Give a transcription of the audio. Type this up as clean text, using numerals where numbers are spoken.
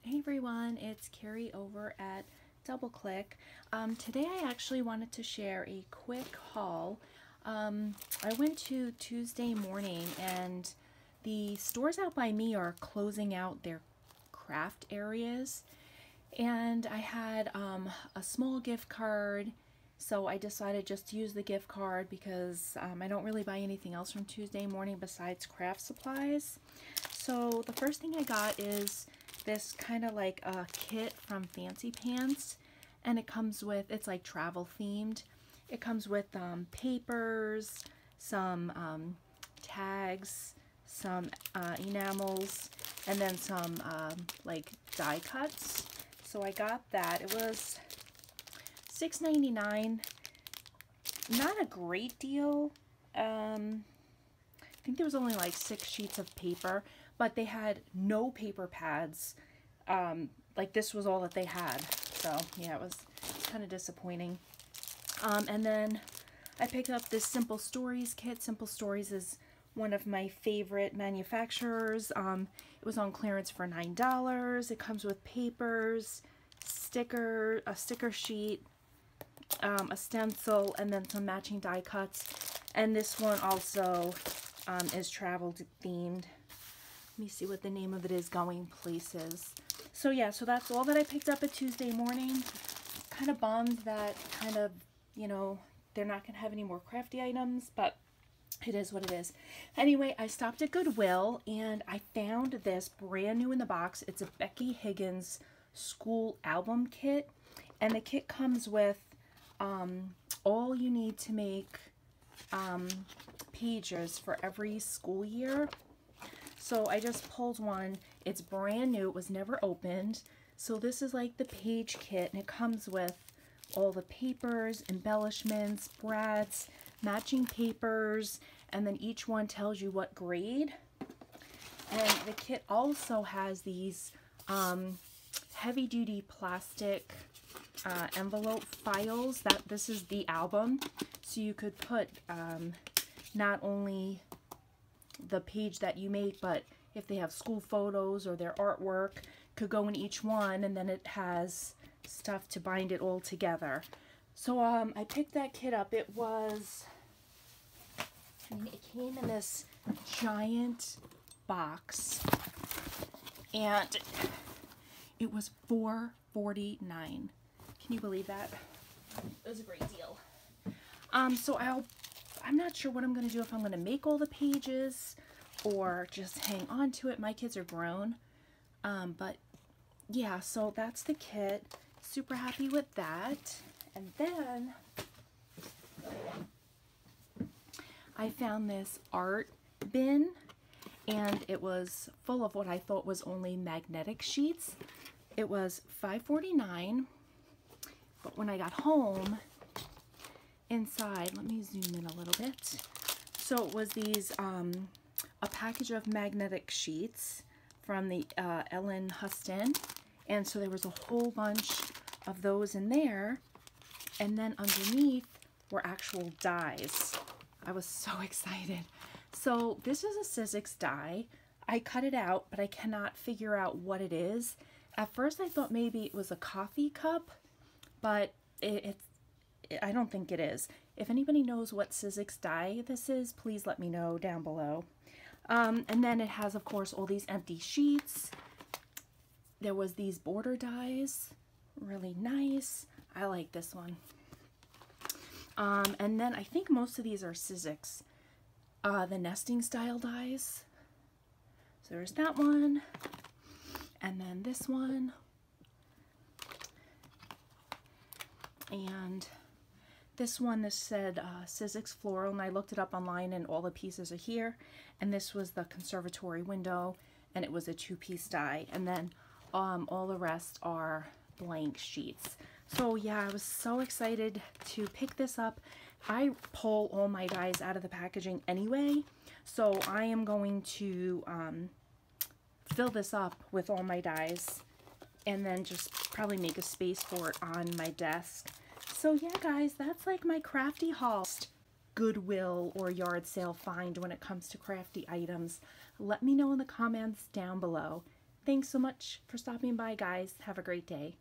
Hey everyone, it's Carrie over at DoubleClick. Today I actually wanted to share a quick haul. I went to Tuesday morning and the stores out by me are closing out their craft areas, and I had a small gift card, so I decided just to use the gift card because I don't really buy anything else from Tuesday morning besides craft supplies. So the first thing I got is this kind of like a kit from Fancy Pants, and it comes with, it's like travel themed. It comes with papers, some tags, some enamels, and then some like die cuts. So I got that. It was $6.99. Not a great deal. I think there was only like 6 sheets of paper, but they had no paper pads. Like this was all that they had. So yeah, it was kind of disappointing. And then I picked up this Simple Stories kit. Simple Stories is one of my favorite manufacturers. It was on clearance for $9. It comes with papers, a sticker sheet, a stencil, and then some matching die cuts. And this one also is travel themed. Let me see what the name of it is, Going Places. So yeah, so that's all that I picked up at Tuesday morning. Kind of bummed that you know, they're not going to have any more crafty items, but it is what it is. Anyway, I stopped at GoodWill and I found this brand new in the box. It's a Becky Higgins school album kit, and the kit comes with all you need to make pages for every school year. So I just pulled one. It's brand new. It was never opened. So this is like the page kit, and it comes with all the papers, embellishments, brads, matching papers, and then each one tells you what grade. And the kit also has these heavy-duty plastic envelope files. This is the album, so you could put not only the page that you make, but if they have school photos or their artwork, could go in each one, and then it has stuff to bind it all together. So I picked that kit up. It came in this giant box, and it was $4.49. Can you believe that? It was a great deal. So I'm not sure what I'm going to do, if I'm going to make all the pages or just hang on to it. My kids are grown. But yeah, so that's the kit. Super happy with that. And then I found this art bin, and it was full of what I thought was only magnetic sheets. It was $5.49, but when I got home, inside, let me zoom in a little bit. So it was these, a package of magnetic sheets from the Ellen Huston, and so there was a whole bunch of those in there, and then underneath were actual dies. I was so excited. So this is a Sizzix die. I cut it out, but I cannot figure out what it is. At first I thought maybe it was a coffee cup, but I don't think it is. If anybody knows what Sizzix die this is, please let me know down below. And then it has, of course, all these empty sheets. There was these border dies, really nice. I like this one. And then I think most of these are Sizzix, the nesting style dies. So there's that one, and then this one, and this one, this said Sizzix Floral, and I looked it up online and all the pieces are here. And this was the conservatory window, and it was a 2-piece die. And then all the rest are blank sheets. So yeah, I was so excited to pick this up. I pull all my dies out of the packaging anyway, so I am going to fill this up with all my dies and then just probably make a space for it on my desk. So yeah guys, that's like my crafty haul. GoodWill or yard sale find when it comes to crafty items. Let me know in the comments down below. Thanks so much for stopping by, guys. Have a great day.